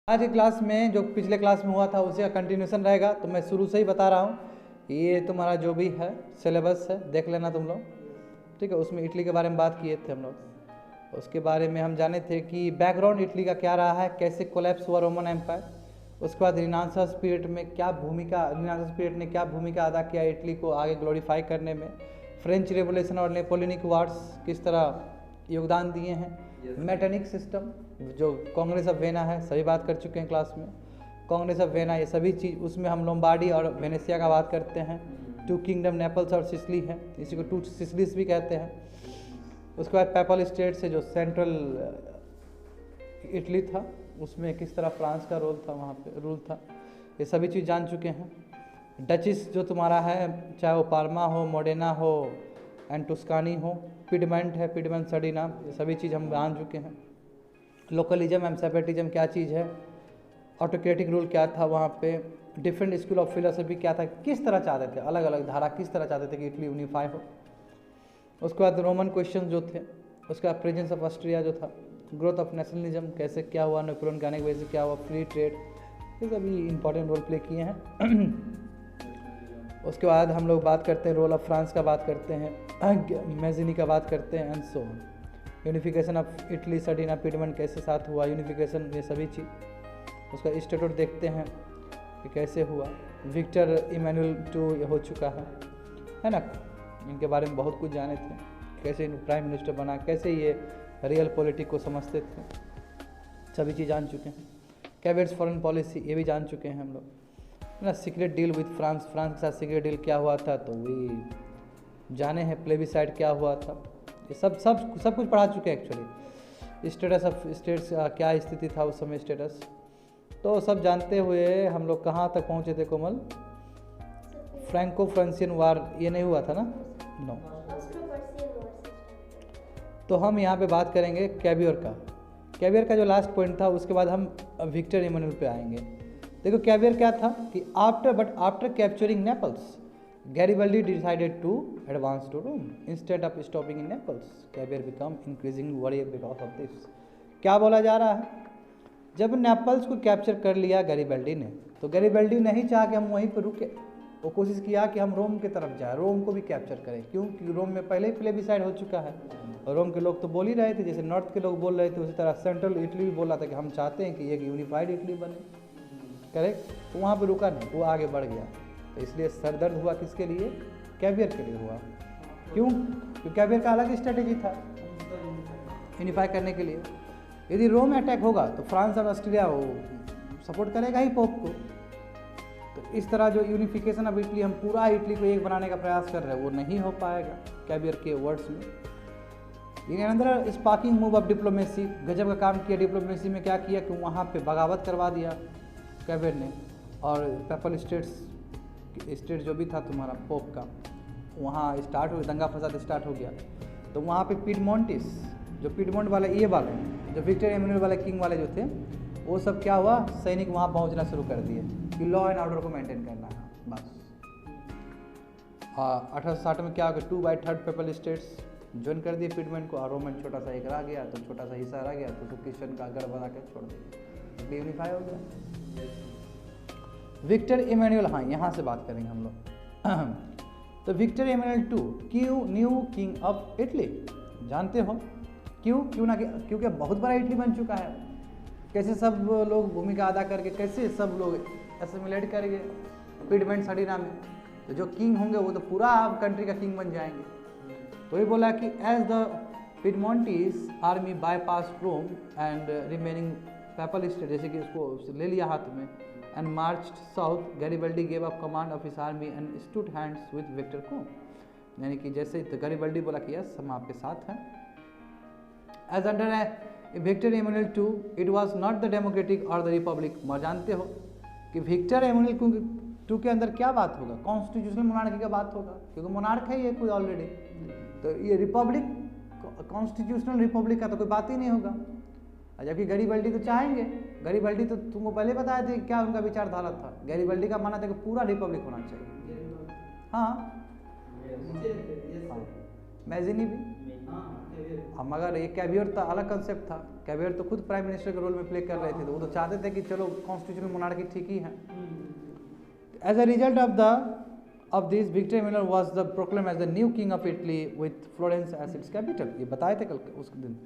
आज की क्लास में जो पिछले क्लास में हुआ था उसी का कंटिन्यूशन रहेगा। तो मैं शुरू से ही बता रहा हूँ, ये तुम्हारा जो भी है सिलेबस है देख लेना तुम लोग, ठीक है। उसमें इटली के बारे में बात किए थे हम लोग, उसके बारे में हम जाने थे कि बैकग्राउंड इटली का क्या रहा है, कैसे कोलैप्स हुआ रोमन एम्पायर। उसके बाद रिनांसस पीरियड में क्या भूमिका, रिनांसस पीरियड ने क्या भूमिका अदा किया इटली को आगे ग्लोरीफाई करने में। फ्रेंच रेवोल्यूशन और नेपोलियनिक वार्स किस तरह योगदान दिए हैं। मेटेनिक सिस्टम जो कांग्रेस ऑफ वेना है, सभी बात कर चुके हैं क्लास में। कांग्रेस ऑफ वेना ये सभी चीज़, उसमें हम लोम्बार्डी और वेनेसिया का बात करते हैं। टू किंगडम नेपल्स और सिसली है, इसी को टू सिसलीस भी कहते हैं। उसके बाद पेपल स्टेट से जो सेंट्रल इटली था उसमें किस तरह फ्रांस का रोल था, वहाँ पे रूल था, ये सभी चीज़ जान चुके हैं। डचिस जो तुम्हारा है, चाहे वो पार्मा हो, मोडेना हो एंड टुस्कानी हो, पिडमेंट है, पिडमेंट सर्डिना, ये सभी चीज़ हम जान चुके हैं। लोकलिज्म एंड सेपरेटिज्म क्या चीज़ है, ऑटोक्रेटिक रूल क्या था वहाँ पे, डिफरेंट स्कूल ऑफ फिलोसफी क्या था, किस तरह चाहते थे, अलग अलग धारा किस तरह चाहते थे कि इटली यूनिफाई हो। उसके बाद रोमन क्वेश्चन जो थे, उसके बाद प्रेजेंस ऑफ ऑस्ट्रिया जो था, ग्रोथ ऑफ नेशनलिज्म कैसे क्या हुआ, नेपोलियन के आने की वजह से क्या हुआ, फ्री ट्रेड, ये सभी इंपॉर्टेंट रोल प्ले किए हैं। उसके बाद हम लोग बात करते हैं रोल ऑफ फ्रांस का, बात करते हैं मैजिनी का, बात करते हैं and so on. Unification of Italy, Sardinia, Piedmont कैसे साथ हुआ, यूनिफिकेशन, ये सभी चीज़। उसका स्टेटूट देखते हैं कि कैसे हुआ। विक्टर इमैनुअल II हो चुका है ना, इनके बारे में बहुत कुछ जाने थे, कैसे प्राइम मिनिस्टर बना, कैसे ये रियल पॉलिटिक को समझते थे, सभी चीज़ जान चुके हैं। कैबिनेट्स फॉरेन पॉलिसी ये भी जान चुके हैं हम लोग ना। Secret deal with France, France के साथ सीक्रेट डील क्या हुआ था तो वही जाने हैं। प्लेबिसाइड क्या हुआ था, ये सब कुछ पढ़ा चुके हैं एक्चुअली। स्टेटस ऑफ स्टेट्स क्या स्थिति था उस समय, स्टेटस तो सब जानते हुए हम लोग कहाँ तक पहुँचे थे कोमल, फ्रैंको फ्रांसियन वार ये नहीं हुआ था ना, नो। तो हम यहाँ पे बात करेंगे कैवियर का जो लास्ट पॉइंट था, उसके बाद हम विक्टर इमैनुअल पे आएंगे। देखो कैवियर क्या था कि after capturing Naples Garibaldi decided to advance to Rome instead of stopping in Naples. Cavour become increasing worry because of this. क्या बोला जा रहा है, जब नेपल्स को कैप्चर कर लिया गैरिबल्डी ने, तो गैरिबल्डी नहीं चाहा कि हम वहीं पर रुके, वो कोशिश किया कि हम रोम की तरफ जाए, रोम को भी कैप्चर करें, क्योंकि रोम में पहले ही प्लेबिसाइड हो चुका है। और रोम के लोग तो बोल ही रहे थे, जैसे नॉर्थ के लोग बोल रहे थे, उसी तरह सेंट्रल इटली भी बोल रहा था कि हम चाहते हैं कि एक यूनिफाइड इटली बने, करेक्ट। तो वहाँ पर रुका नहीं, वो आगे बढ़ गया। तो इसलिए सरदर्द हुआ किसके लिए, कैवियर के लिए हुआ। क्यों, क्योंकि कैवियर का अलग स्ट्रेटेजी था यूनिफाई करने के लिए। यदि रोम में अटैक होगा तो फ्रांस और ऑस्ट्रिया वो सपोर्ट करेगा ही पोप को। तो इस तरह जो यूनिफिकेशन ऑफ इटली, हम पूरा इटली को एक बनाने का प्रयास कर रहे हैं, वो नहीं हो पाएगा कैवियर के वर्ड्स में। लेकिन अंदर स्पार्किंग मूव ऑफ डिप्लोमेसी, गजब का काम किया डिप्लोमेसी में। क्या किया कि वहाँ पे बगावत करवा दिया कैवियर ने, और पेपल स्टेट जो भी था तुम्हारा पोप का, वहाँ स्टार्ट हो, दंगा फसाद स्टार्ट हो गया। तो वहाँ पे पिडमोंटिस, जो पिडमोंट वाले ये वाले जो विक्टर इमैनुअल वाले किंग वाले जो थे, वो सब क्या हुआ, सैनिक वहाँ पहुँचना शुरू कर दिए कि लॉ एंड ऑर्डर को मेंटेन करना है बस। 1860 में क्या हो गया, 2/3 पेपल स्टेट्स ज्वाइन कर दिए पिडमेंट को, और रोमन छोटा सा एक रह गया, तो छोटा सा हिस्सा रह गया, तो उसको क्रिश्चियन का गढ़ बना कर छोड़ दिया, यूनिफाई हो गया। विक्टर इमैनुअल, हाँ यहाँ से बात करेंगे हम लोग। तो Victor Emmanuel new king of Italy, जानते हो क्यों ना, क्योंकि बहुत बड़ा इटली बन चुका है। कैसे सब लोग भूमिका अदा करके, कैसे सब लोग एसिमिलेट करेंगे पिडमेंट सर्डिना में, तो जो किंग होंगे वो तो पूरा कंट्री का किंग बन जाएंगे। तो ये बोला कि as the Piedmontese army bypass Rome and remaining papal state, जैसे कि उसको ले लिया हाथ में, and marched south, Garibaldi gave up command of his army and stood hands with Victor को। यानी कि जैसे तो गैरिबल्डी बोला कि यस हम आपके साथ हैं। As under Victor Emmanuel II it was not the democratic और द रिपब्लिक। मैं जानते हो कि विक्टर इमैनुअल II के अंदर क्या बात होगा, कॉन्स्टिट्यूशनल मोनार्की का बात होगा, क्योंकि मोनार्क है ये कोई ऑलरेडी। तो ये रिपब्लिक, कॉन्स्टिट्यूशनल रिपब्लिक का तो कोई बात ही नहीं होगा। जबकि गैरिबल्डी तो चाहेंगे, गैरिबल्डी तो तुमको पहले बताया थे क्या उनका विचारधारा था। गैरिबल्डी का मानना था कि पूरा रिपब्लिक होना चाहिए। हाँ मैजिनी भी। हम मगर ये कैवियर तो अलग कंसेप्ट था, कैवियर तो खुद प्राइम मिनिस्टर के रोल में प्ले कर रहे थे, तो वो तो चाहते थे कि चलो कॉन्स्टिट्यूशनल मोनार्की ठीक ही है। As a result of this, Victor Emmanuel was the proclaimed as the new king of Italy with Florence as its capital। ये बताए थे कल उस दिन,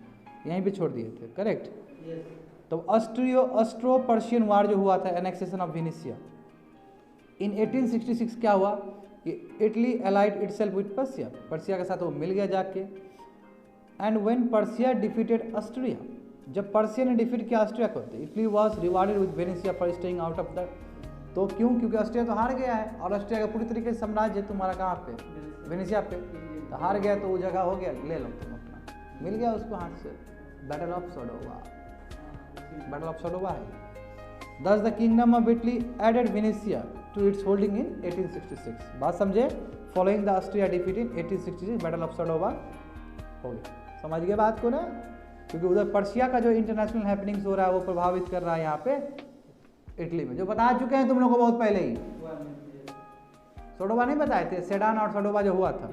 यहीं पे छोड़ दिए थे, करेक्ट। तो ऑस्ट्रो पर्शियन वार जो हुआ था, एनेक्सेशन ऑफ वेनेशिया इन 1866, क्या हुआ कि Italy allied itself with Persia, Persia के साथ वो मिल गया जाके। And when Persia defeated Austria, जब पर्सिया ने डिफीट किया ऑस्ट्रिया को, Italy was rewarded with Venetia for staying out of the. तो क्यों? क्योंकि ऑस्ट्रिया तो हार गया है, और ऑस्ट्रिया का पूरी तरीके से साम्राज्य तुम्हारा कहाँ पे, वेनेशिया पे, तो हार गया तो वो जगह हो गया, ले लो तुम अपना, मिल गया उसको हाथ से। बैटल ऑफ सडोवा, बैटल ऑफ सडोवा है। Thus the kingdom of Italy added Venetia to its holding in 1866। बात समझे? Following the Austria defeat in 1866, battle of Sadowa हो गया। समझ गए बात को ना? क्योंकि उधर पर्शिया का जो इंटरनेशनल हैपनिंग्स हो रहा है वो प्रभावित कर रहा है यहाँ पे इटली में, जो बता चुके हैं तुम लोग को बहुत पहले ही। सडोवा नहीं बताए थे, सेडान और सडोवा जो हुआ था।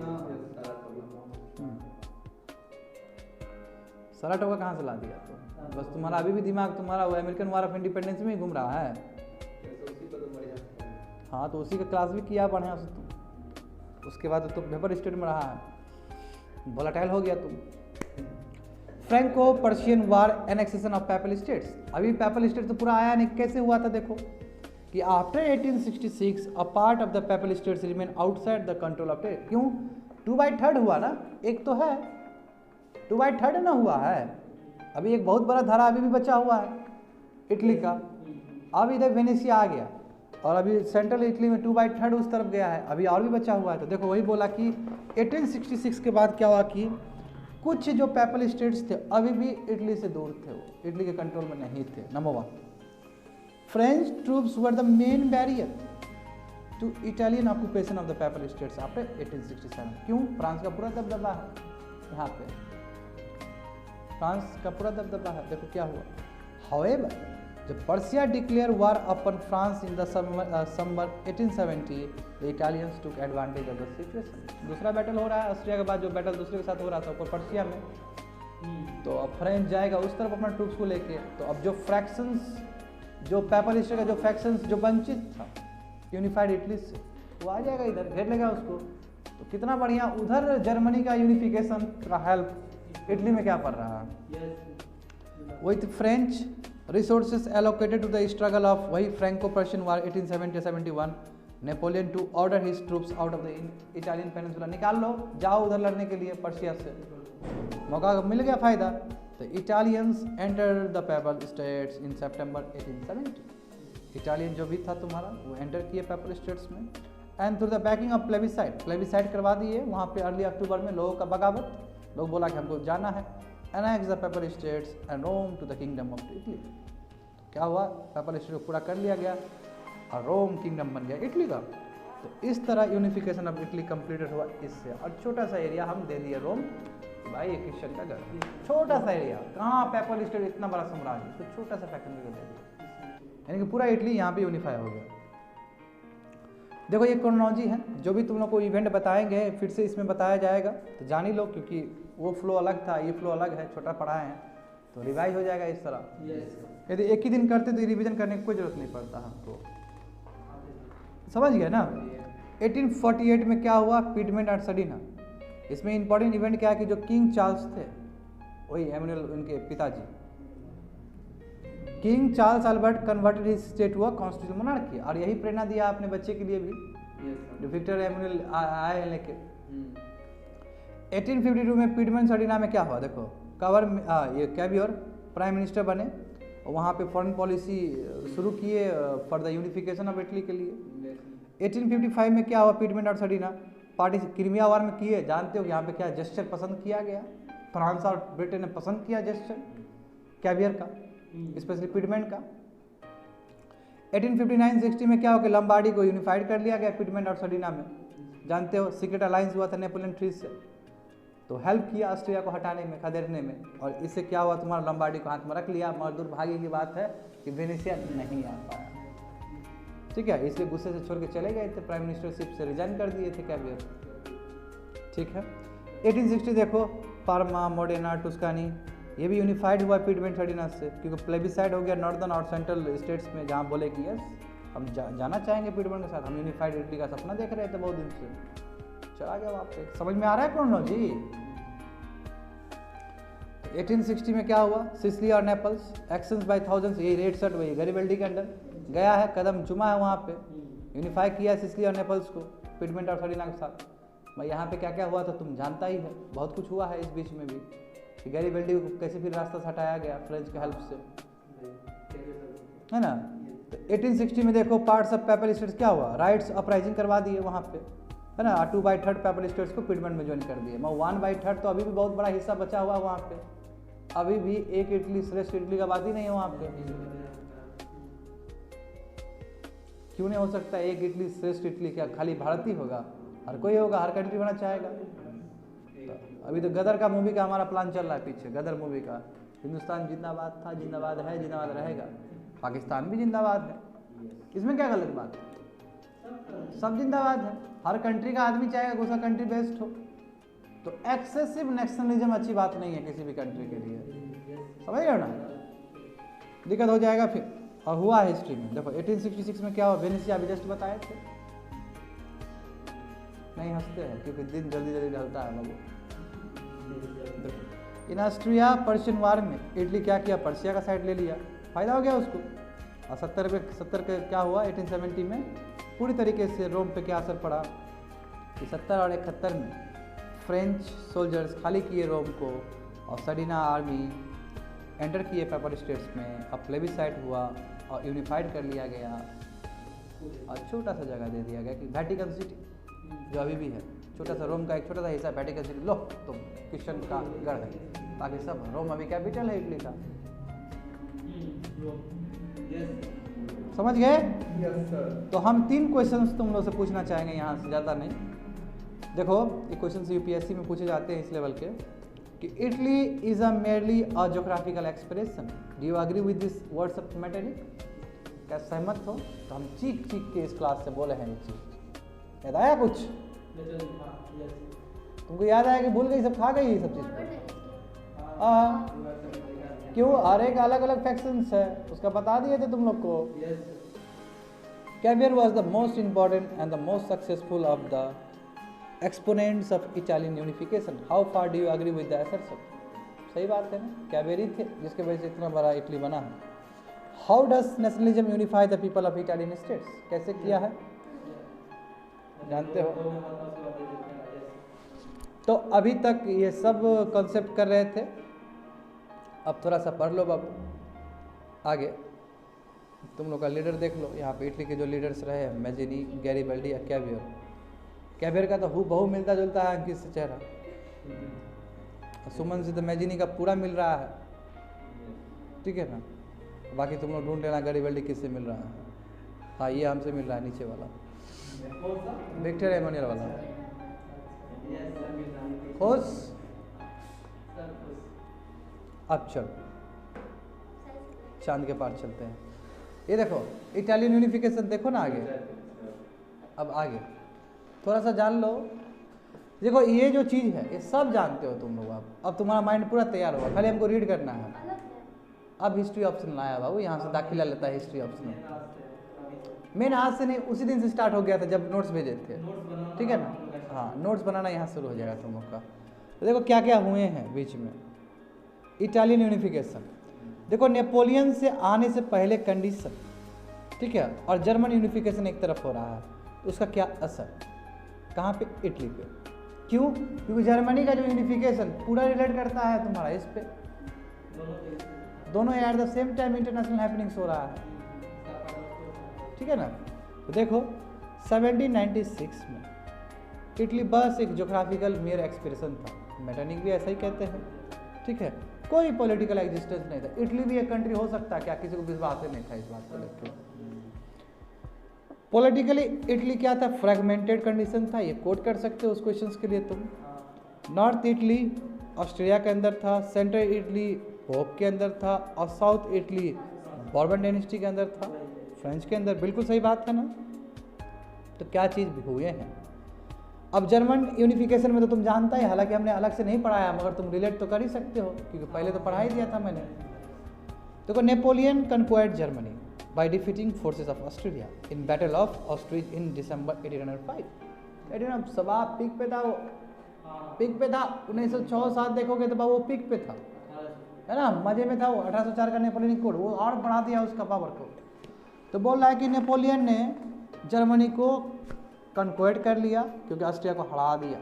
सराटोगा कहाँ से ला दिया तो? बस तुम्हारा अभी भी दिमाग तुम्हारा वो अमेरिकन वार ऑफ इंडिपेंडेंस में ही घूम रहा है। हाँ तो उसी का क्लास भी किया बढ़िया से तुम, उसके बाद तो तुम पेपर स्टेट में रहा है, वोलाटाइल हो गया तुम। Franco Persian war annexation of papal states, अभी पेपल स्टेट तो पूरा आया नहीं, कैसे हुआ था देखो कि after 1866 a part of the papal states remain outside the control of टेट। क्यों? 2/3 हुआ ना, एक तो है 2/3 ना हुआ है, अभी एक बहुत बड़ा धारा अभी भी बचा हुआ है इटली का। अब इधर वेनेशिया आ गया और अभी सेंट्रल इटली में 2/3 उस तरफ गया है, अभी और भी बचा हुआ है। तो देखो वही बोला कि 1866 के बाद क्या हुआ कि कुछ जो पेपल स्टेट्स थे अभी भी इटली से दूर थे, वो इटली के कंट्रोल में नहीं थे। Number 1, French troops were the main barrier to Italian occupation of the papal states after 1867। क्यों? फ्रांस का पूरा दबदबा है यहाँ पे, फ्रांस का पूरा दबदबा है। देखो क्या हुआ। हाउएवर जब Persia declare war upon France in the summer 1870, the Italians took advantage of the situation. दूसरा बैटल हो रहा है ऑस्ट्रिया के बाद, जो बैटल दूसरे के साथ हो रहा था ऊपर पर्सिया में, तो अब फ्रेंच जाएगा उस तरफ अपना ट्रूप्स को लेके। तो अब जो फ्रैक्शंस, जो पेपल स्टेट का जो फैक्शंस जो वंचित था यूनिफाइड इटली से, वो आ जाएगा इधर, घेर लेगा उसको। तो कितना बढ़िया, उधर जर्मनी का यूनिफिकेशन का हेल्प इटली में क्या पड़ रहा है। With French resources allocated to the struggle of वही Franco Persian war 1870-71, Napoleon to order his troops out of the Italian peninsula. निकाल लो, जाओ उधर लड़ने के लिए पर्शिया से, मौका मिल गया फायदा। तो Italians enter the papal states in September 1870। Italian जो भी था तुम्हारा वो एंटर किए पेपल स्टेट्स में, and through the banking of plebiscite करवा दिए वहाँ पे अर्ली अक्टूबर में लोगों का बगावत, लोग बोला कि हमको जाना है। Annex the papal states and Rome to the kingdom of Italy. तो क्या हुआ, पेपल स्टेट को पूरा कर लिया गया और रोम किंगडम बन गया इटली का। तो इस तरह यूनिफिकेशन ऑफ इटली कंप्लीटेड हुआ इससे। और छोटा सा एरिया हम दे दिए रोम, भाई ये क्रिश्चियन का घर, छोटा सा एरिया, कहाँ पेपल स्टेट इतना बड़ा साम्राज्य, तो छोटा सा फैक्शन दे दिया, यानी कि पूरा इटली यहाँ पे यूनिफाई हो गया। देखो ये क्रोनोलॉजी है, जो भी तुम लोग को इवेंट बताएंगे फिर से इसमें बताया जाएगा, तो जान ही लो, क्योंकि वो फ्लो अलग था, ये फ्लो अलग है, छोटा पढ़ाए हैं तो रिवाइज हो जाएगा इस तरह। यदि एक ही दिन करते तो रिवीजन करने की कोई जरूरत नहीं पड़ता हमको, समझ गए ना। 1848 में क्या हुआ, पिडमेंट एंड सडीना। इसमें इंपॉर्टेंट इवेंट क्या है कि जो किंग चार्ल्स थे, वही एमैनुअल उनके पिताजी, king Charles Albert converted his state हुआ कॉन्स्टिट्यूशनल मोनार्की। और यही प्रेरणा दिया अपने बच्चे के लिए भी, जो विक्टर एमैनुअल आए लेके। 1852 में पिडमेंट सडीना में क्या हुआ, देखो कवर ये कैवियर प्राइम मिनिस्टर बने और वहाँ पे फॉरेन पॉलिसी शुरू किए for the unification of Italy के लिए। 1855 में क्या हुआ, पिडमेंट और सडीना पार्टी क्रीमिया वार में किए, जानते हो यहाँ पे क्या जेस्चर पसंद किया गया, फ्रांस और ब्रिटेन ने पसंद किया जेस्चर कैवियर का, स्पेशली पिडमेंट का। 1859-60 में क्या हो कि लंबार्डी को यूनिफाइड कर लिया गया पिडमेंट और सडीना में, जानते हो सीक्रेट अलायंस हुआ था नेपोलियन ट्रीज से, तो हेल्प किया ऑस्ट्रिया को हटाने में, खदेड़ने में। और इससे क्या हुआ, तुम्हारा लंबार्डी को हाथ में रख लिया। मगर दुर्भाग्य की बात है कि वेनेशिया नहीं आ पाया, ठीक है, इसलिए गुस्से से छोड़ के चले गए थे, प्राइम मिनिस्टरशिप से रिजाइन कर दिए थे कैवियर, ठीक है। 1860 देखो, पार्मा, मोडेना, टुस्कानी, ये भी यूनिफाइड हुआ पिडमेंट सर्डिनस से, क्योंकि प्लेबिसाइड हो गया नॉर्दर्न और सेंट्रल स्टेट्स में, जहाँ बोले कि यस हम जाना चाहेंगे पिडमेंट के साथ, हम यूनिफाइड इटली का सपना देख रहे थे बहुत दिन से, चला गया वहाँ पे। समझ में आ रहा है क्रोनोलॉजी? 1860 में क्या हुआ, सिसिली और नेपल्स, एक्शंस बाय थाउजेंड्स, यही रेड शर्ट वही गैरीबल्डी के अंडर गया है, कदम चुमा है वहाँ पे, यूनिफाई किया सिसिली और नेपल्स को पिडमेंट और सर्डिना के साथ। मैं यहाँ पे क्या क्या हुआ था तुम जानता ही है, बहुत कुछ हुआ है इस बीच में भी, कि गैरीबल्डी को कैसे फिर रास्ता से हटाया गया फ्रेंच के हेल्प से, है ना। तो 1860 में देखो पार्ट्स ऑफ पेपल स्टेट्स क्या हुआ, राइट्स अपराइजिंग करवा दिए वहाँ पे, है ना। 2/3 पेपल स्टेट्स को पिडमेंट में ज्वाइन कर दिए, मैं 1/3 तो अभी भी बहुत बड़ा हिस्सा बचा हुआ है वहाँ पे, अभी भी एक इटली श्रेष्ठ इटली का बात ही नहीं है वहाँ पे। क्यों नहीं हो सकता एक इटली श्रेष्ठ इटली? क्या खाली भारत ही होगा? हर कोई होगा, हर कंट्री बनना चाहेगा। तो अभी तो गदर का मूवी का हमारा प्लान चल रहा है पीछे, गदर मूवी का, हिंदुस्तान जिंदाबाद था, जिंदाबाद है, जिंदाबाद रहेगा, पाकिस्तान भी जिंदाबाद है, इसमें क्या गलत बात है? सब जिंदाबाद है, हर कंट्री का आदमी चाहेगा कि उसका कंट्री बेस्ट हो। तो एक्सेसिव नेशनलिज्म अच्छी बात नहीं है किसी भी कंट्री के लिए, समझ रहे हो ना, दिक्कत हो जाएगा फिर। और हुआ हिस्ट्री में देखो 1866 में क्या हुआ, वेनेसिया अभी जस्ट बताए थे, नहीं हंसते हैं क्योंकि दिन जल्दी जल्दी ढलता है बाबू। इन ऑस्ट्रिया पर्शियन वार में इटली क्या किया, पर्शिया का साइड ले लिया, फायदा हो गया उसको। और 70 के क्या हुआ 1870 में पूरी तरीके से रोम पे क्या असर पड़ा कि 70 और 71 में फ्रेंच सोल्जर्स खाली किए रोम को, और सर्डिना आर्मी एंटर किए पेपर स्टेट्स में, अब प्लेबिसाइड हुआ और यूनिफाइड कर लिया गया, और छोटा सा जगह दे दिया गया कि वेटिकन सिटी जो अभी भी है, छोटा सा रोम का एक छोटा सा हिस्सा वेटिकन सिटी, लो तुम क्रिश्चियन का गढ़ है, बाकी सब रोम अभी कैपिटल है इटली का। समझ गए? तो हम 3 क्वेश्चंस तुम लोग से पूछना चाहेंगे यहाँ से, ज़्यादा नहीं। देखो ये क्वेश्चन यूपीएससी में पूछे जाते हैं इस लेवल के, कि Italy is a merely a geographical expression, do you agree with this words of Metternich? क्या सहमत हो? तो हम चीख चीख के इस क्लास से बोले हैं ये चीज, याद आया कुछ? तुमको याद आया कि भूल गई, सब खा गई ये सब चीज? हाँ, क्यों? हर एक अलग अलग फैक्शंस है, उसका बता दिए थे तुम लोग को। Cavour was the most important and the most successful of the exponents of Italian unification. How far do you agree with the assertion? सही बात है ना, कैवियर ही थे जिसके वजह से इतना बड़ा इटली बना है। How does nationalism unify the people of Italian states? कैसे किया है जानते हो? तो अभी तक ये सब कॉन्सेप्ट कर रहे थे, अब थोड़ा सा पढ़ लो बाबू आगे। तुम लोग का लीडर देख लो, यहाँ पे इटली के जो लीडर्स रहे हैं, मैजिनी, गैरीबल्डी या कैवियर। कैवियर का तो हूबहू मिलता जुलता है अंकित से चेहरा, सुमन से तो मैजिनी का पूरा मिल रहा है, ठीक है ना। बाकी तुम लोग ढूंढ लेना गैरीबल्डी किससे मिल रहा है। हाँ ये हमसे मिल रहा है, नीचे वाला विक्टर एमोनियल वाला। खुश? अब चलो चांद के पार चलते हैं। ये देखो इटालियन यूनिफिकेशन, देखो ना आगे, अब आगे थोड़ा सा जान लो। देखो ये जो चीज़ है ये सब जानते हो तुम लोग, अब तुम्हारा माइंड पूरा तैयार होगा, खाली हमको रीड करना है। अब हिस्ट्री ऑप्शन लाया बाबू, यहाँ से दाखिला लेता है हिस्ट्री ऑप्शन। मेन आज से नहीं, उसी दिन से स्टार्ट हो गया था जब नोट्स भेजे थे, ठीक है ना। हाँ नोट्स बनाना यहाँ शुरू हो जाएगा तुम लोग का। तो देखो क्या क्या हुए हैं बीच में। इटालियन यूनिफिकेशन, देखो नेपोलियन से आने से पहले कंडीशन, ठीक है, और जर्मन यूनिफिकेशन एक तरफ हो रहा है, तो उसका क्या असर कहाँ पे? इटली पे। क्यों? क्योंकि जर्मनी का जो यूनिफिकेशन पूरा रिलेट करता है तुम्हारा इस पे, दोनों at the same time international happenings हो रहा है, ठीक है ना। तो देखो 1796 में इटली बस एक ज्योग्राफिकल मेयर एक्सप्रेशन था, मेटेनिक भी ऐसा ही कहते हैं, ठीक है, कोई पॉलिटिकल एग्जिस्टेंस नहीं था। इटली भी एक कंट्री हो सकता है क्या? किसी को विश्वास ही नहीं था इस बात को लेकर। पॉलिटिकली इटली क्या था? फ्रेगमेंटेड कंडीशन था, ये कोट कर सकते हो उस क्वेश्चंस के लिए तुम। नॉर्थ इटली ऑस्ट्रिया के अंदर था, सेंट्रल इटली पोप के अंदर था, और साउथ इटली बॉर्बन डायनेस्टी के अंदर था, फ्रेंच के अंदर। बिल्कुल सही बात है ना। तो क्या चीज़ हुए हैं। अब जर्मन यूनिफिकेशन में तो तुम जानता ही, हालांकि हमने अलग से नहीं पढ़ाया, मगर तुम रिलेट तो कर ही सकते हो क्योंकि पहले तो पढ़ा ही दिया था मैंने। देखो, Napoleon conquered Germany by defeating forces of Australia in battle of Austerlitz in December 1805। सभा पीक पे था, वो पीक पे था। 1906-7 देखोगे तो वो पीक पे था, है ना, मजे में था वो। 1804 का नेपोलियन कोड वो और बढ़ा दिया उसका पावर को। तो बोल रहा है कि नेपोलियन ने जर्मनी को कन्क्वायर्ड कर लिया क्योंकि ऑस्ट्रिया को हरा दिया।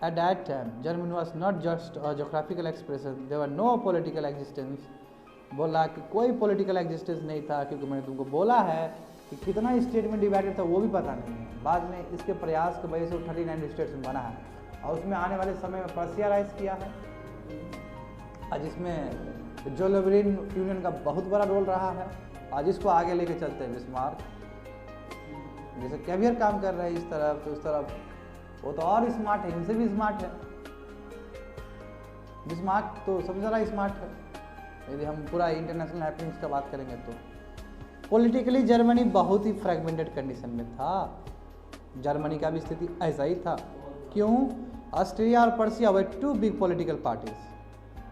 At that time Germany was not just a geographical expression, there were no political existence. बोला कि कोई पॉलिटिकल एग्जिस्टेंस नहीं था, क्योंकि मैंने तुमको बोला है कि कितना स्टेट में डिवाइडेड था वो भी पता नहीं है। बाद में इसके प्रयास की वजह से 39 स्टेट्स में बना है, और उसमें आने वाले समय में पर्सिया राइज किया है, आज इसमें जोलोवेरिन यूनियन का बहुत बड़ा रोल रहा है। आज इसको आगे लेके चलते हैं बिस्मार्क, जैसे कैवियर काम कर रहे हैं इस तरफ तो उस तरफ, वो तो और स्मार्ट है, इनसे भी स्मार्ट है। बिस्मार्क तो सबसे ज़्यादा स्मार्ट है यदि हम पूरा इंटरनेशनल हैपनिंग्स का बात करेंगे तो। पॉलिटिकली जर्मनी बहुत ही फ्रैगमेंटेड कंडीशन में था। जर्मनी का भी स्थिति ऐसा ही था। क्यों? ऑस्ट्रिया और Persia were two big political parties,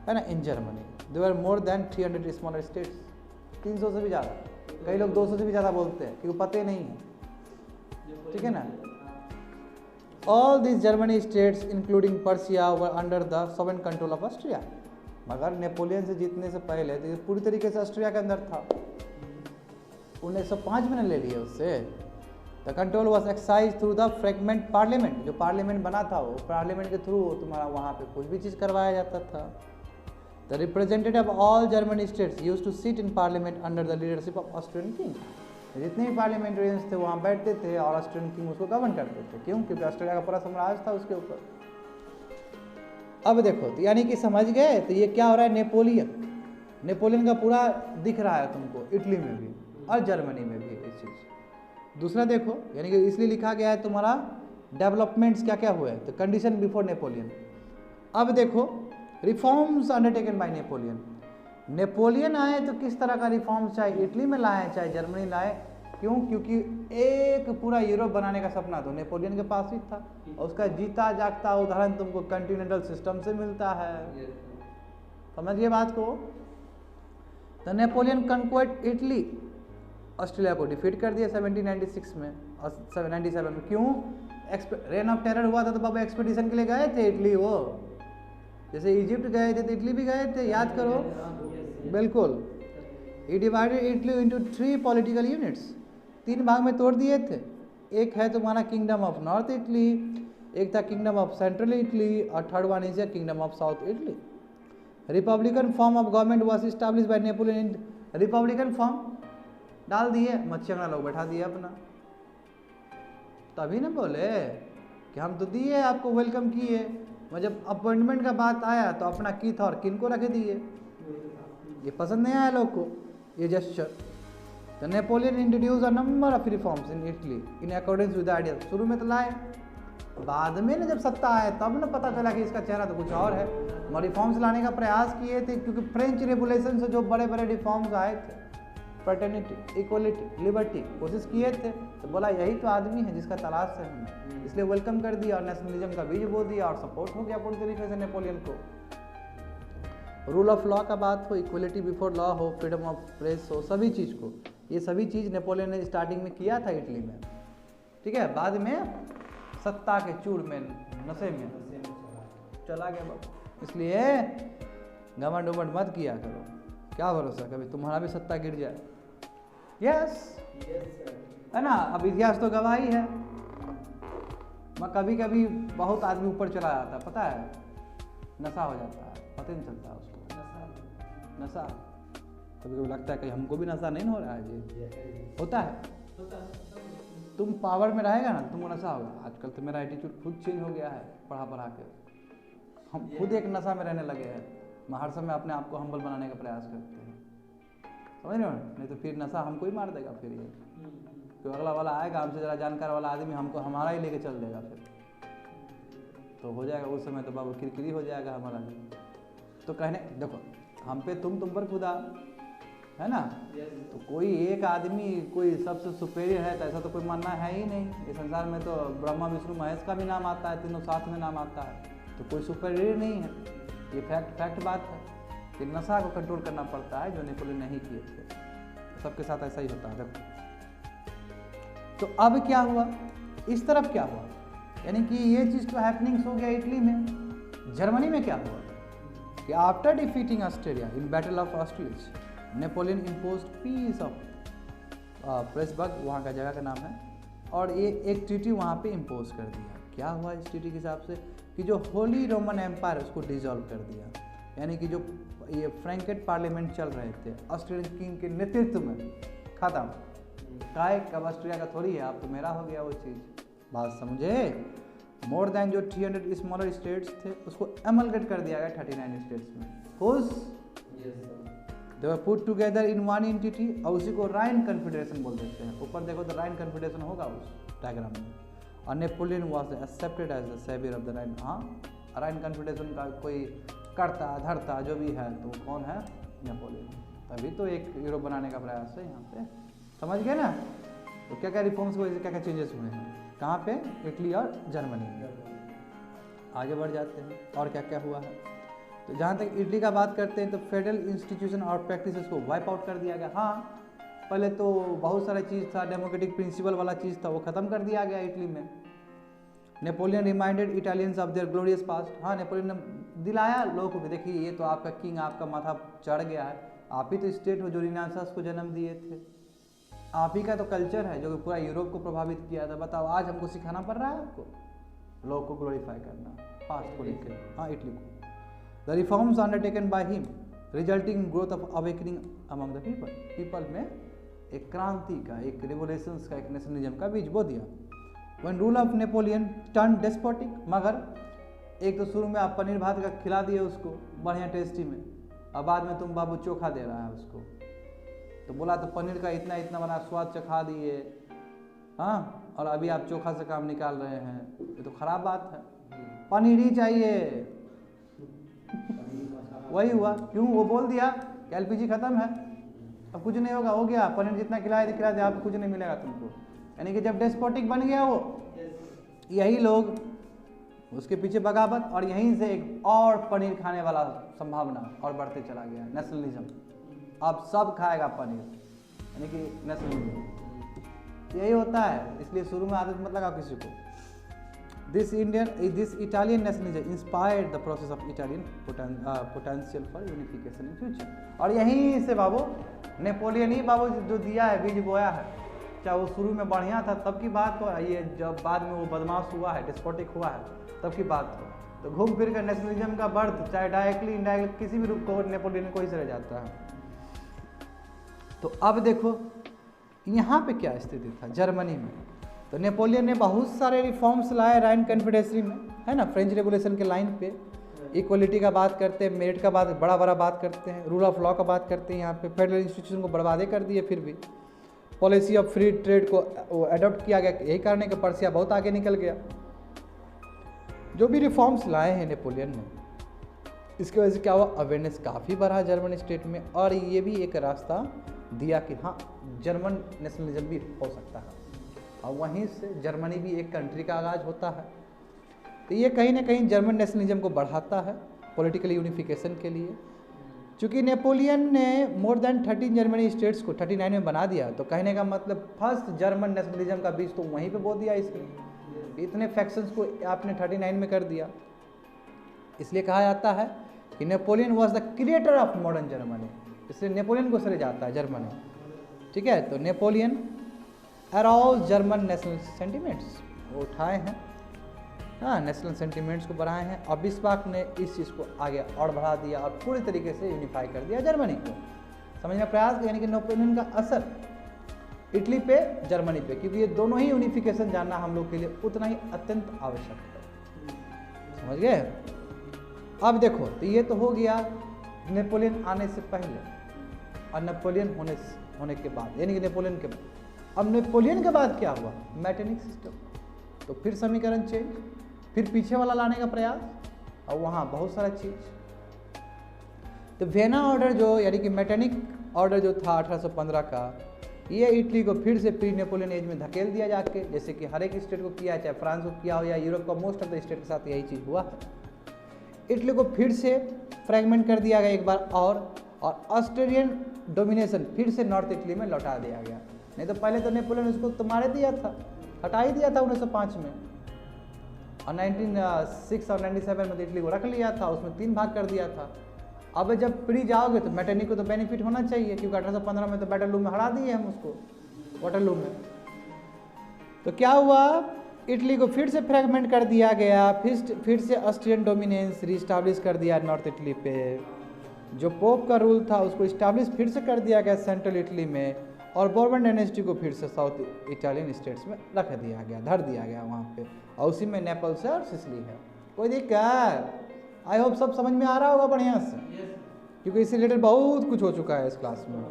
है ना, in Germany. They were more than 300 smaller states, 300 से भी ज़्यादा, कई लोग 200 से भी ज़्यादा बोलते हैं क्योंकि पता ही नहीं है, ठीक है ना। All this Germany states including Persia were under the sovereign control of Austria. मगर नेपोलियन से जीतने से पहले तो ये पूरी तरीके से ऑस्ट्रिया के अंदर था। 1905 में ले लिए उससे। The control was excise through the fragment parliament, जो पार्लियामेंट बना था वो पार्लियामेंट के थ्रू तुम्हारा वहाँ पे कुछ भी चीज़ करवाया जाता था। The representative of all Germany states used to sit in parliament under the leadership of Austrian king. जितने भी पार्लियामेंटेरियंस थे वहाँ बैठते थे और ऑस्ट्रियन किंग उसको गवर्न करते थे। क्यों? क्योंकि ऑस्ट्रेलिया का पूरा साम्राज्य था उसके ऊपर। अब देखो, तो यानी कि समझ गए, तो ये क्या हो रहा है, नेपोलियन का पूरा दिख रहा है तुमको, इटली में भी और जर्मनी में भी ये चीज़। दूसरा देखो, यानी कि इसलिए लिखा गया है तुम्हारा डेवलपमेंट्स क्या क्या हुए, तो कंडीशन बिफोर नेपोलियन। अब देखो, रिफॉर्म्स अंडरटेकन बाय नेपोलियन आए तो किस तरह का रिफॉर्म्स, चाहे इटली में लाए चाहे जर्मनी लाए। क्यों? क्योंकि एक पूरा यूरोप बनाने का सपना तो नेपोलियन के पास ही था, और उसका जीता जागता उदाहरण तुमको कॉन्टिनेंटल सिस्टम से मिलता है। समझिए बात को। तो नेपोलियन कन्क्वायर्ड इटली, ऑस्ट्रेलिया को डिफीट कर दिया 1796 में और 97 में। क्यों? रेन ऑफ टेरर हुआ था तो बाबा एक्सपेडिशन के लिए गए थे इटली, वो जैसे इजिप्ट गए थे तो इटली भी गए थे, याद करो। बिल्कुल। He divided Italy into 3 political units, 3 भाग में तोड़ दिए थे। एक है तुम्हारा किंगडम ऑफ नॉर्थ इटली, एक था किंगडम ऑफ सेंट्रल इटली, और third one is kingdom of south Italy. Republican form of government was establish bye Napoleon. Republican form डाल दिए, मच्छियाना लोग बैठा दिए अपना। तभी ना बोले कि हम तो दिए आपको, वेलकम किए, मैं जब अपॉइंटमेंट का बात आया तो अपना की था और किन को रख दिए। ये पसंद नहीं आया लोग को ये जेस्चर। तो Napoleon introduce a number of reforms in Italy in according with idea. शुरू में तो लाए, बाद में ना जब सत्ता आए तब ना पता चला कि इसका चेहरा तो कुछ और है। और रिफॉर्म्स लाने का प्रयास किए थे, क्योंकि फ्रेंच रेवोल्यूशन से जो बड़े बड़े रिफॉर्म्स आए थे, फ्रेटर्निटी, इक्वलिटी, लिबर्टी, कोशिश किए थे। तो बोला यही तो आदमी है जिसका तलाश है हमें, इसलिए वेलकम कर दिया और नेशनलिज्म का बीज बो दिया और सपोर्ट हो गया पूरी तरीके से नेपोलियन को। रूल ऑफ लॉ का बात हो, इक्वलिटी बिफोर लॉ हो, फ्रीडम ऑफ प्रेस हो, सभी चीज़ को, ये सभी चीज़ नेपोलियन ने स्टार्टिंग में किया था इटली में, ठीक है। बाद में सत्ता के चूड़ में, नशे में चला गया बाबू। इसलिए घमंड उमंड मत किया करो, क्या भरोसा कभी तुम्हारा भी सत्ता गिर जाए। यस, है ना। अब इतिहास तो गवाही है। मैं कभी कभी बहुत आदमी ऊपर चला जाता है, पता है, नशा हो जाता है, पता नहीं चलता उसको। नशा कभी कभी लगता है कि हमको भी नशा नहीं हो रहा है जी, होता है। तुम पावर में रहेगा ना, तुमको नशा होगा। आजकल तो मेरा एटीट्यूड खुद चेंज हो गया है, पढ़ा के हम खुद एक नशा में रहने लगे हैं। मैं हर समय अपने आप को हम्बल बनाने का प्रयास करते हैं, समझ रहे हो, नहीं तो फिर नशा हमको ही मार देगा। फिर ये तो अगला वाला आएगा हमसे ज़रा जानकार वाला आदमी, हमको हमारा ही लेके चल देगा, फिर तो हो जाएगा उस समय तो बाबू किरकिरी हो जाएगा हमारा भी। तो कहने देखो, हम पे तुम पर खुदा, है ना। तो कोई एक आदमी कोई सबसे सुपेरियर है तो ऐसा तो कोई मानना है ही नहीं। इस संसार में तो ब्रह्मा विष्णु महेश का भी नाम आता है, तीनों साथ में नाम आता है, तो कोई सुपेरियर नहीं है। ये फैक्ट बात है कि नशा को कंट्रोल करना पड़ता है, जो नेपोलियन नहीं किए थे। सबके साथ ऐसा ही होता है। देखो तो अब क्या हुआ, इस तरफ क्या हुआ, यानी कि ये चीज़ तो हैपनिंग्स हो गया इटली में। जर्मनी में क्या हुआ कि after defeating Austria in battle of Austerlitz, Napoleon imposed peace of Pressburg, वहाँ का जगह का नाम है, और ये एक ट्रीटी वहाँ पे इम्पोज कर दिया। क्या हुआ इस ट्रीटी के हिसाब से कि जो होली रोमन एम्पायर उसको डिसॉल्व कर दिया, यानी कि जो ये फ्रैंकेट पार्लियामेंट चल रहे थे ऑस्ट्रियन किंग के नेतृत्व में, खत्म। काय कब ऑस्ट्रिया का थोड़ी है, आप तो मेरा हो गया वो चीज़। बात समझे। मोर देन जो 300 स्मॉलर स्टेट्स थे उसको एमलगेट कर दिया गया 39 स्टेट्स में। खुश, they were put together in one entity, और उसी को राइन कन्फेडरेशन बोल देते हैं। ऊपर देखो तो राइन कन्फेडरेशन होगा उस डायग्राम में। और Napoleon was accepted as the saviour of the Rhine. हाँ, राइन कन्फेडरेशन का कोई करता धरता जो भी है तो कौन है, नेपोलियन। तभी तो एक यूरोप बनाने का प्रयास है यहाँ पे, समझ गए ना। तो क्या क्या रिफॉर्म्स हुए, क्या क्या चेंजेस हुए हैं, कहाँ पे, इटली और जर्मनी में। आगे बढ़ जाते हैं और क्या क्या हुआ है। तो जहाँ तक इटली का बात करते हैं तो फेडरल इंस्टीट्यूशन और प्रैक्टिसेस को वाइप आउट कर दिया गया। हाँ, पहले तो बहुत सारा चीज़ था, डेमोक्रेटिक प्रिंसिपल वाला चीज़ था, वो ख़त्म कर दिया गया इटली में। Napoleon reminded Italians of their glorious past. हाँ, नेपोलियन ने दिलाया लोगों को, देखिए ये तो आपका किंग, आपका माथा चढ़ गया है, आप ही तो स्टेट हो जो रिनासांस को जन्म दिए थे, आप ही का तो कल्चर है जो कि पूरा यूरोप को प्रभावित किया था। बताओ आज हमको सिखाना पड़ रहा है आपको लोग को ग्लोरीफाई करना पास्ट को लेकर। हाँ, इटली को। The reforms undertaken by him resulting in growth of awakening among the people. People में एक क्रांति का, एक रिवोल्यूशंस का, एक नेशनलिज्म का बीज बो दिया। One rule of Napoleon turn despotic, मगर एक तो शुरू में आप पनीर भात का खिला दिए उसको बढ़िया टेस्टी में, और बाद में तुम बाबू चोखा दे रहा है उसको, तो बोला तो पनीर का इतना इतना बना स्वाद चखा दिए, हाँ, और अभी आप चोखा से काम निकाल रहे हैं, ये तो खराब बात है। पनीर ही चाहिए। वही हुआ, क्यों, वो बोल दिया कि एलपीजी खत्म है, अब कुछ नहीं होगा, हो गया, पनीर जितना खिलाए खिला दे, आपको कुछ नहीं मिलेगा तुमको। यानी कि जब डेस्पोटिक बन गया वो, यही लोग उसके पीछे बगावत, और यहीं से एक और पनीर खाने वाला संभावना और बढ़ते चला गया, नेशनलिज्म। अब सब खाएगा पनीर, यानी कि नेशनलिज्म। यही होता है, इसलिए शुरू में आदत मत लगाओ किसी को। This Italian nationalism inspired the process of Italian potential for unification in future. और यहीं से बाबू नेपोलियन ही बाबू जो दिया है, बीज बोया है, चाहे वो शुरू में बढ़िया था तब की बात हो, ये जब बाद में वो बदमाश हुआ है, डिस्पोटिक हुआ है, तब की बात हो। तो घूम फिर कर नेशनलिज्म का बर्थ, चाहे डायरेक्टली इनडायरेक्टली किसी भी रूप को, नेपोलियन को ही से रह जाता है। तो अब देखो यहाँ पे क्या स्थिति था जर्मनी में। तो नेपोलियन ने बहुत सारे रिफॉर्म्स लाए राइन कन्फेडरेसी में, है ना, फ्रेंच रेवोल्यूशन के लाइन पे। इक्वलिटी का बात करते हैं, मेरिट का बात बड़ा बात करते हैं, रूल ऑफ लॉ का बात करते हैं। यहाँ पे फेडरल इंस्टीट्यूशन को बर्बादे कर दिए, फिर भी पॉलिसी ऑफ फ्री ट्रेड को अडॉप्ट किया गया। यही कारण कि पर्सिया बहुत आगे निकल गया। जो भी रिफॉर्म्स लाए हैं नेपोलियन ने, इसकी वजह से क्या हुआ, अवेयरनेस काफ़ी बढ़ा जर्मन स्टेट में, और ये भी एक रास्ता दिया कि हाँ जर्मन नेशनलिज्म भी हो सकता है, और वहीं से जर्मनी भी एक कंट्री का आगाज होता है। तो ये कहीं ना कहीं जर्मन नेशनलिज्म को बढ़ाता है पॉलिटिकल यूनिफिकेशन के लिए। चूँकि नेपोलियन ने मोर देन 13 जर्मनी स्टेट्स को 39 में बना दिया, तो कहने का मतलब फर्स्ट जर्मन नेशनलिज्म का बीज तो वहीं पे बो दिया इसने। इतने फैक्शंस को आपने 39 में कर दिया। इसलिए कहा जाता है कि Napoleon was the creator of modern Germany, इसलिए नेपोलियन को सरे जाता है जर्मनी। ठीक है, तो Napoleon arouse German national sentiments वो उठाए हैं, हाँ, नेशनल सेंटिमेंट्स को बढ़ाए हैं। और बिस्मार्क ने इस चीज़ को आगे और बढ़ा दिया और पूरी तरीके से यूनिफाई कर दिया जर्मनी को। समझने का प्रयास, यानी कि नेपोलियन का असर इटली पे, जर्मनी पे, क्योंकि ये दोनों ही यूनिफिकेशन जानना हम लोग के लिए उतना ही अत्यंत आवश्यक है। समझ गए। अब देखो, तो ये तो हो गया नेपोलियन आने से पहले और नेपोलियन होने के बाद, यानी कि नेपोलियन के बाद। अब नेपोलियन के बाद क्या हुआ, मैटेनिक सिस्टम। तो फिर समीकरण चेंज, फिर पीछे वाला लाने का प्रयास, और वहाँ बहुत सारा चीज। तो वेना ऑर्डर जो, यानी कि मैटेनिक ऑर्डर जो था 1815 का, ये इटली को फिर से प्री नेपोलियन एज में धकेल दिया जाके, जैसे कि हर एक स्टेट को किया, चाहे फ्रांस को किया हो या यूरोप का मोस्ट ऑफ द स्टेट के साथ यही चीज़ हुआ है। इटली को फिर से फ्रैगमेंट कर दिया गया एक बार और ऑस्ट्रेलियन डोमिनेशन फिर से नॉर्थ इटली में लौटा दिया गया। नहीं तो पहले तो नेपोलियन उसको तो मार दिया था, हटा ही दिया था 1905 में, और 1906 और 97 में इटली को रख लिया था, उसमें 3 भाग कर दिया था। अब जब प्री जाओगे तो मैटरनी को तो बेनिफिट होना चाहिए, क्योंकि 1815 में तो बैटरलू में हरा दिए हम उसको, वाटरलू में। तो क्या हुआ, इटली को फिर से फ्रैगमेंट कर दिया गया, फिर से ऑस्ट्रियन डोमिनेंस रिस्टाब्लिश कर दिया नॉर्थ इटली पे। जो पोप का रूल था उसको इस्टाब्लिश फिर से कर दिया गया सेंट्रल इटली में, और बोर्बन डायनेस्टी को फिर से साउथ इटालियन स्टेट्स में रख दिया गया, धर दिया गया वहाँ पे, और उसी में नेपल्स है और सिसिली है। कोई दिक्कत? आई होप सब समझ में आ रहा होगा बढ़िया से, क्योंकि इससे रिलेटेड बहुत कुछ हो चुका है इस क्लास में,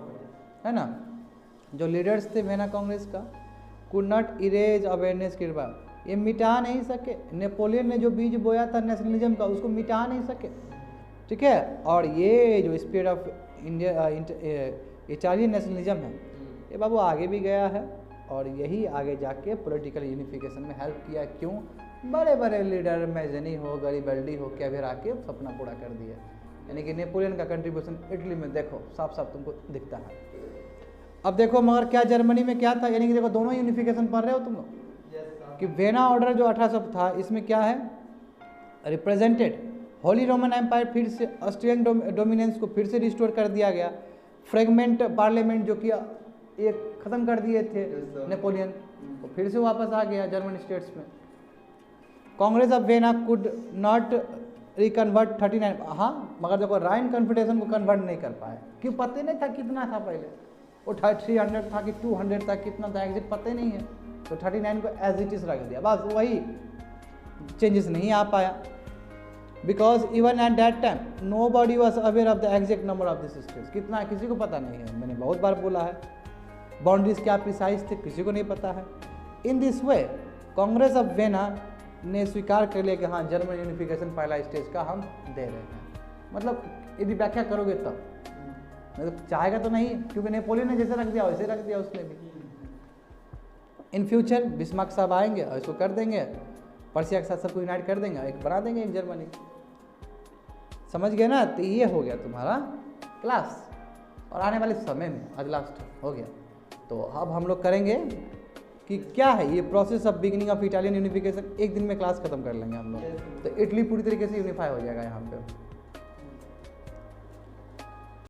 है ना। जो लीडर्स थे वेना कांग्रेस का, कुड नॉट इरेज अवेयरनेस के बाद, ये मिटा नहीं सके। नेपोलियन ने जो बीज बोया था नेशनलिज्म का, उसको मिटा नहीं सके, ठीक है। और ये जो spirit of India Italian nationalism है, ये बाबू आगे भी गया है, और यही आगे जाके पॉलिटिकल यूनिफिकेशन में हेल्प किया। क्यों? बड़े बड़े लीडर मैजनी हो, गरीबल्डी हो, कैवियर आके सपना पूरा कर दिया। यानी कि नेपोलियन का कंट्रीब्यूशन इटली में देखो साफ साफ तुमको दिखता है। अब देखो मगर क्या जर्मनी में क्या था, यानी कि देखो दोनों यूनिफिकेशन पढ़ रहे हो तुम लोग, कि वेना ऑर्डर जो 1800 था, इसमें क्या है, रिप्रेजेंटेड होली रोमन एम्पायर, फिर से ऑस्ट्रियन डोमिनेंस को फिर से रिस्टोर कर दिया गया। फ्रेगमेंट पार्लियामेंट जो कि एक ख़त्म कर दिए थे नेपोलियन, तो फिर से वापस आ गया जर्मन स्टेट्स में। Congress of Vienna could not reconvert 39, हाँ मगर देखो राइन कन्फेडरेशन को कन्वर्ट नहीं कर पाए, क्यों? पता नहीं था कितना था पहले, वो 300 था कि 200 था, कितना था एग्जैक्ट पता ही नहीं है, तो 39 को एज इट इज रख दिया, बस वही चेंजेस नहीं आ पाया। Because even at that time nobody was aware of the exact number of this states, कितना है किसी को पता नहीं है, मैंने बहुत बार बोला है। बाउंड्रीज क्या प्रिसाइज थे किसी को नहीं पता है। In this way Congress of vena ने स्वीकार कर लिया कि हाँ जर्मन यूनिफिकेशन पहला स्टेज का हम दे रहे हैं। मतलब यदि व्याख्या करोगे तब, मतलब चाहेगा तो नहीं, क्योंकि नेपोलियन ने जैसे रख दिया वैसे रख दिया उसने भी। इन फ्यूचर बिस्मार्क साहब आएंगे और इसको कर देंगे, पर्सिया के साथ सबको यूनाइट कर देंगे, एक बना देंगे एक जर्मनी। समझ गए ना? तो ये हो गया तुम्हारा क्लास, और आने वाले समय में आज लास्ट हो गया। तो अब हम लोग करेंगे कि क्या है ये process of beginning of Italian unification, एक दिन में क्लास खत्म कर लेंगे हम लोग, तो इटली पूरी तरीके से यूनिफाई हो जाएगा यहाँ पे।